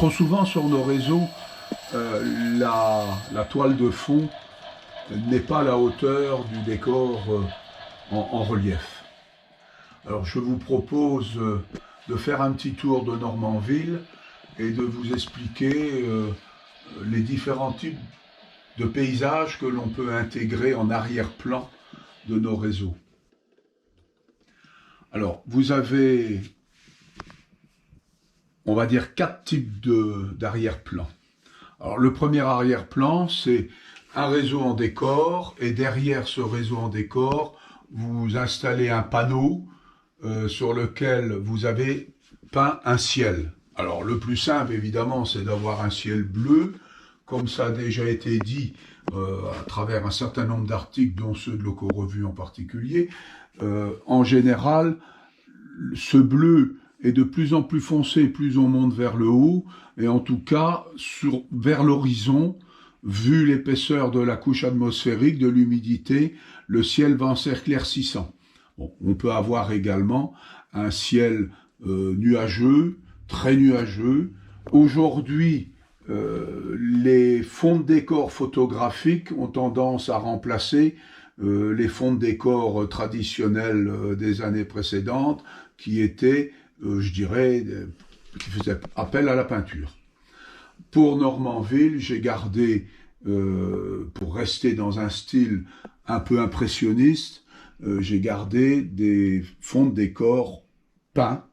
Trop souvent sur nos réseaux, la toile de fond n'est pas à la hauteur du décor en relief. Alors je vous propose de faire un petit tour de Normanville et de vous expliquer les différents types de paysages que l'on peut intégrer en arrière-plan de nos réseaux. Alors vous avez, on va dire, 4 types d'arrière-plan. Alors le premier arrière-plan, c'est un réseau en décor, et derrière ce réseau en décor, vous installez un panneau sur lequel vous avez peint un ciel. Alors le plus simple, évidemment, c'est d'avoir un ciel bleu, comme ça a déjà été dit à travers un certain nombre d'articles, dont ceux de Loco-Revue en particulier. En général, ce bleu est de plus en plus foncé, plus on monte vers le haut, et en tout cas, vers l'horizon, vu l'épaisseur de la couche atmosphérique, de l'humidité, le ciel va s'éclaircissant. Bon, on peut avoir également un ciel nuageux, très nuageux. Aujourd'hui, les fonds de décor photographiques ont tendance à remplacer les fonds de décor traditionnels des années précédentes, qui étaient, je dirais, qui faisaient appel à la peinture. Pour Normanville, j'ai gardé, pour rester dans un style un peu impressionniste, j'ai gardé des fonds de décor peints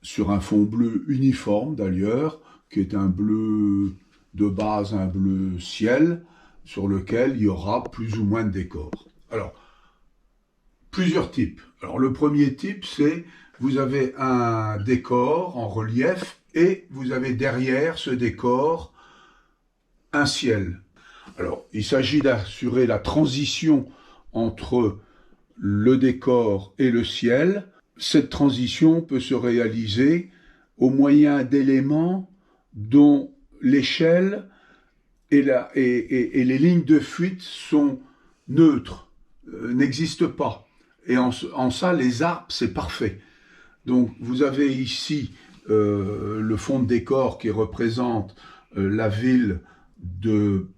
sur un fond bleu uniforme d'ailleurs, qui est un bleu de base, un bleu ciel, sur lequel il y aura plus ou moins de décors. Alors, plusieurs types. Alors, le premier type, c'est vous avez un décor en relief et vous avez derrière ce décor un ciel. Alors, il s'agit d'assurer la transition entre le décor et le ciel. Cette transition peut se réaliser au moyen d'éléments dont l'échelle et les lignes de fuite sont neutres, n'existent pas. Et en ça, les arbres, c'est parfait. Donc, vous avez ici le fond de décor qui représente la ville de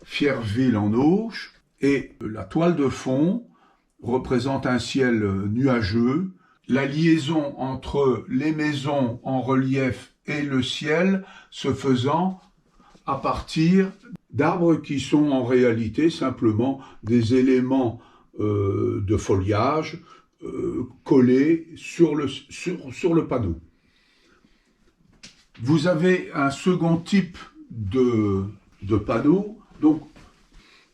Fierville-en-Auge, et la toile de fond représente un ciel nuageux. La liaison entre les maisons en relief et le ciel se faisant à partir d'arbres qui sont en réalité simplement des éléments de foliage collés sur le panneau. Vous avez un second type de panneau. Donc,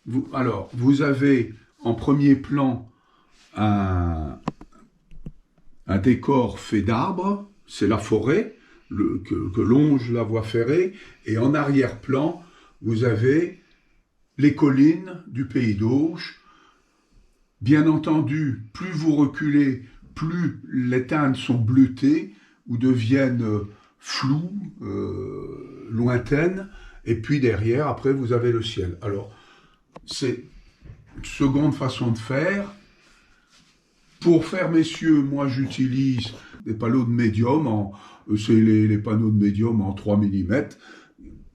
vous avez en premier plan un décor fait d'arbres, c'est la forêt que longe la voie ferrée, et en arrière-plan, vous avez les collines du pays d'Auge. Bien entendu, plus vous reculez, plus les teintes sont bleutées ou deviennent floues, lointaines, et puis derrière, après, vous avez le ciel. Alors, c'est une seconde façon de faire. Pour faire, messieurs, moi j'utilise des panneaux de médium, c'est les panneaux de médium en 3 mm,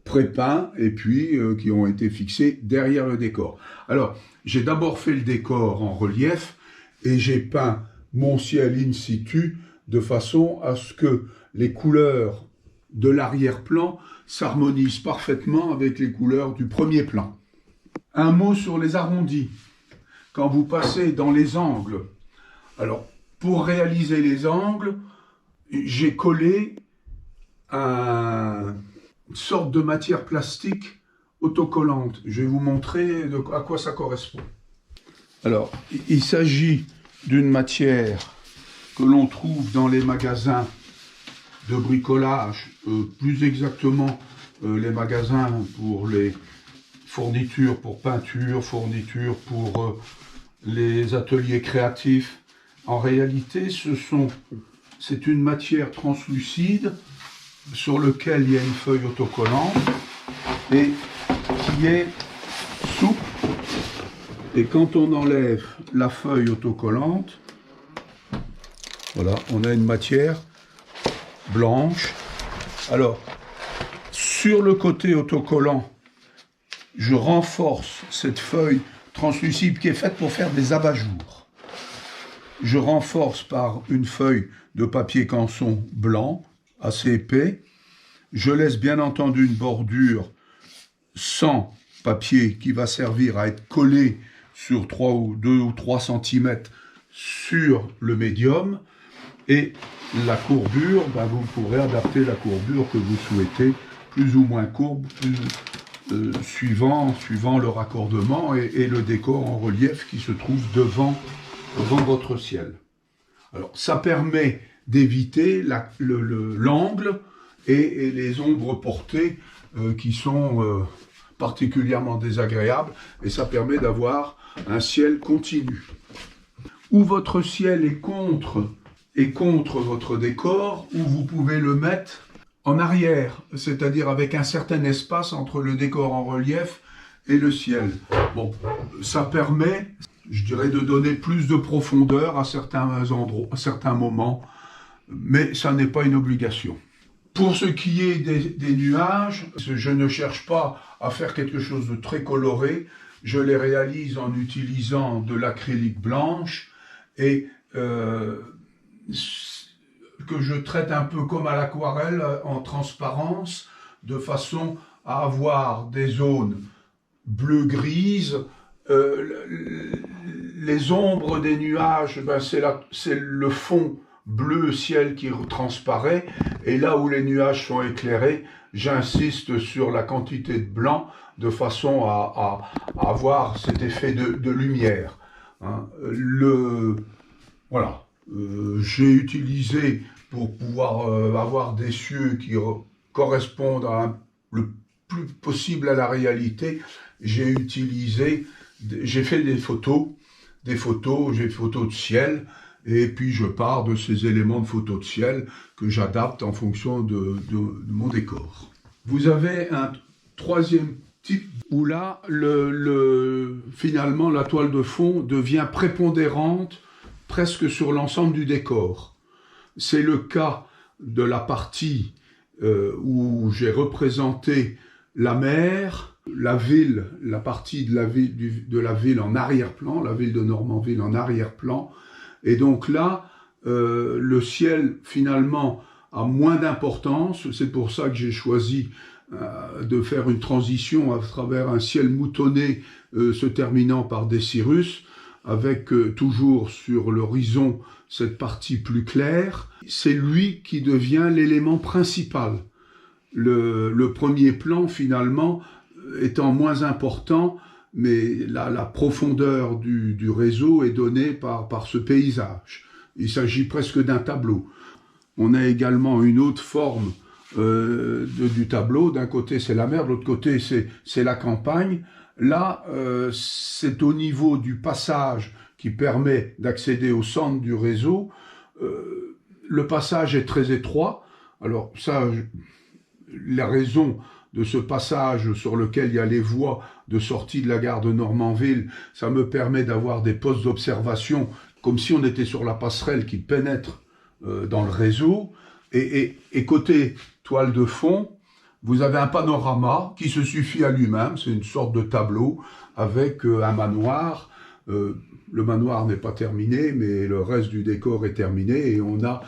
pré-peints, et puis qui ont été fixés derrière le décor. Alors, j'ai d'abord fait le décor en relief, et j'ai peint mon ciel in situ, de façon à ce que les couleurs de l'arrière-plan s'harmonisent parfaitement avec les couleurs du premier plan. Un mot sur les arrondis. Quand vous passez dans les angles, alors, pour réaliser les angles, j'ai collé une sorte de matière plastique autocollante. Je vais vous montrer à quoi ça correspond. Alors, il s'agit d'une matière que l'on trouve dans les magasins de bricolage, plus exactement les magasins pour les fournitures pour peinture, fournitures pour les ateliers créatifs. En réalité, c'est une matière translucide sur laquelle il y a une feuille autocollante et qui est souple. Et quand on enlève la feuille autocollante, voilà, on a une matière blanche. Alors, Sur le côté autocollant, je renforce cette feuille translucide qui est faite pour faire des abat-jours. Je renforce par une feuille de papier canson blanc, assez épais. Je laisse bien entendu une bordure sans papier qui va servir à être collé sur 2 ou 3 cm sur le médium. Et la courbure, vous pourrez adapter la courbure que vous souhaitez, plus ou moins courbe, suivant le raccordement et le décor en relief qui se trouve devant votre ciel. Alors, ça permet d'éviter l'angle et les ombres portées qui sont particulièrement désagréables, et ça permet d'avoir un ciel continu. Où votre ciel est contre votre décor, ou vous pouvez le mettre en arrière, c'est-à-dire avec un certain espace entre le décor en relief et le ciel. Bon, ça permet, je dirais, de donner plus de profondeur à certains endroits, à certains moments, mais ça n'est pas une obligation. Pour ce qui est des nuages, je ne cherche pas à faire quelque chose de très coloré, je les réalise en utilisant de l'acrylique blanche et que je traite un peu comme à l'aquarelle en transparence, de façon à avoir des zones bleu-grises. Les ombres des nuages, c'est le fond bleu ciel qui transparaît, et là où les nuages sont éclairés, j'insiste sur la quantité de blanc de façon à avoir cet effet de lumière. Hein. Voilà. J'ai utilisé, pour pouvoir avoir des cieux qui correspondent le plus possible à la réalité, j'ai fait des photos, j'ai des photos de ciel, et puis je pars de ces éléments de photos de ciel que j'adapte en fonction de mon décor. Vous avez un troisième type où là, finalement, la toile de fond devient prépondérante presque sur l'ensemble du décor. C'est le cas de la partie où j'ai représenté la mer, la ville, la partie de la ville en arrière-plan, la ville de Normanville en arrière-plan. Et donc là, le ciel, finalement, a moins d'importance. C'est pour ça que j'ai choisi de faire une transition à travers un ciel moutonné se terminant par des cirrus, avec toujours sur l'horizon cette partie plus claire. C'est lui qui devient l'élément principal. Le premier plan, finalement, étant moins important, mais la profondeur du réseau est donnée par ce paysage. Il s'agit presque d'un tableau. On a également une autre forme du tableau. D'un côté, c'est la mer, de l'autre côté, c'est la campagne. Là, c'est au niveau du passage qui permet d'accéder au centre du réseau. Le passage est très étroit. Alors ça, la raison de ce passage sur lequel il y a les voies de sortie de la gare de Normanville, ça me permet d'avoir des postes d'observation comme si on était sur la passerelle qui pénètre dans le réseau. Et côté toile de fond, vous avez un panorama qui se suffit à lui-même, c'est une sorte de tableau avec un manoir. Le manoir n'est pas terminé, mais le reste du décor est terminé, et on a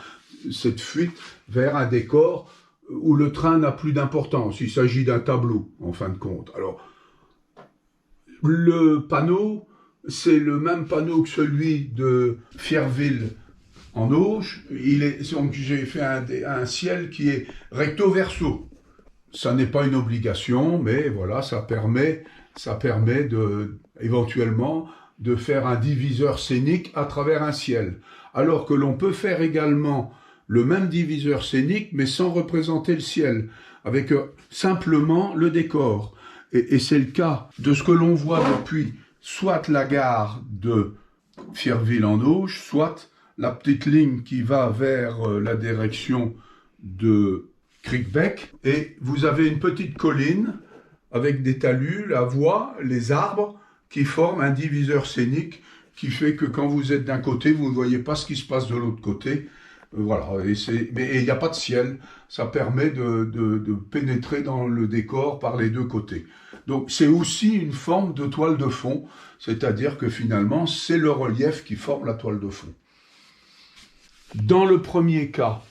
cette fuite vers un décor où le train n'a plus d'importance. Il s'agit d'un tableau, en fin de compte. Alors, le panneau, c'est le même panneau que celui de Fierville en Auge. Donc j'ai fait un ciel qui est recto-verso. Ça n'est pas une obligation, mais voilà, ça permet éventuellement de faire un diviseur scénique à travers un ciel. Alors que l'on peut faire également le même diviseur scénique, mais sans représenter le ciel, avec simplement le décor. Et c'est le cas de ce que l'on voit depuis soit la gare de Fierville en Auge, soit la petite ligne qui va vers la direction de Crickbeck. Et vous avez une petite colline avec des talus, la voie, les arbres, qui forment un diviseur scénique qui fait que quand vous êtes d'un côté, vous ne voyez pas ce qui se passe de l'autre côté. Voilà, mais il n'y a pas de ciel, ça permet de pénétrer dans le décor par les deux côtés. Donc c'est aussi une forme de toile de fond, c'est-à-dire que finalement c'est le relief qui forme la toile de fond. Dans le premier cas,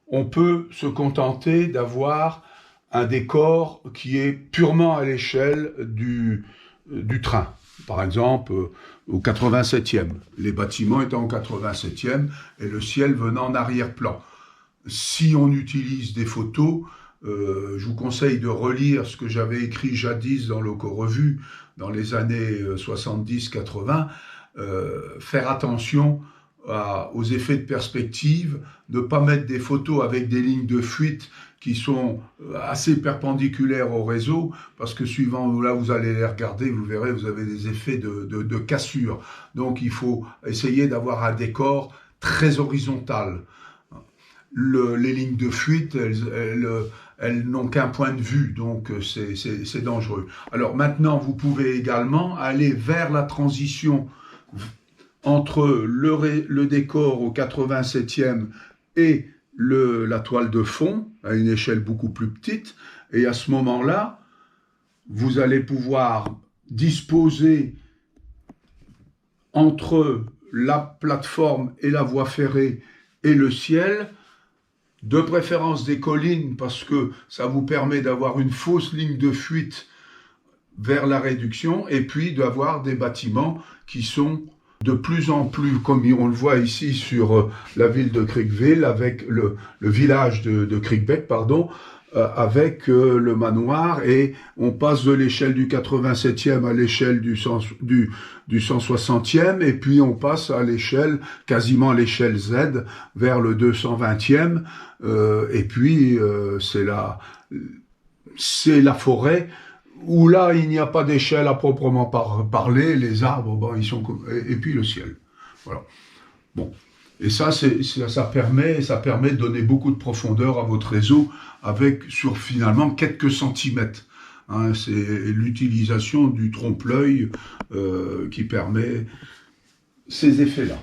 on peut se contenter d'avoir un décor qui est purement à l'échelle du train. Par exemple, au 87e. Les bâtiments étant au 87e et le ciel venant en arrière-plan. Si on utilise des photos, je vous conseille de relire ce que j'avais écrit jadis dans l'Oco-Revue, dans les années 70-80, faire attention aux effets de perspective, ne pas mettre des photos avec des lignes de fuite qui sont assez perpendiculaires au réseau, parce que suivant là vous allez les regarder, vous verrez, vous avez des effets de cassure. Donc il faut essayer d'avoir un décor très horizontal. Les lignes de fuite, elles n'ont qu'un point de vue, donc c'est dangereux. Alors maintenant, vous pouvez également aller vers la transition entre le décor au 87e et la toile de fond, à une échelle beaucoup plus petite, et à ce moment-là, vous allez pouvoir disposer entre la plateforme et la voie ferrée et le ciel, de préférence des collines, parce que ça vous permet d'avoir une fausse ligne de fuite vers la réduction, et puis d'avoir des bâtiments qui sont de plus en plus, comme on le voit ici sur la ville de Crickville, avec le village de Crickbeck, pardon, avec le manoir, et on passe de l'échelle du 87e à l'échelle du 160e, et puis on passe à l'échelle, quasiment à l'échelle Z, vers le 220e, et puis c'est la forêt, où là, il n'y a pas d'échelle à proprement parler, les arbres, bon, ils sont et puis le ciel. Voilà. Bon. Et ça permet de donner beaucoup de profondeur à votre réseau sur finalement quelques centimètres. Hein, c'est l'utilisation du trompe-l'œil qui permet ces effets-là.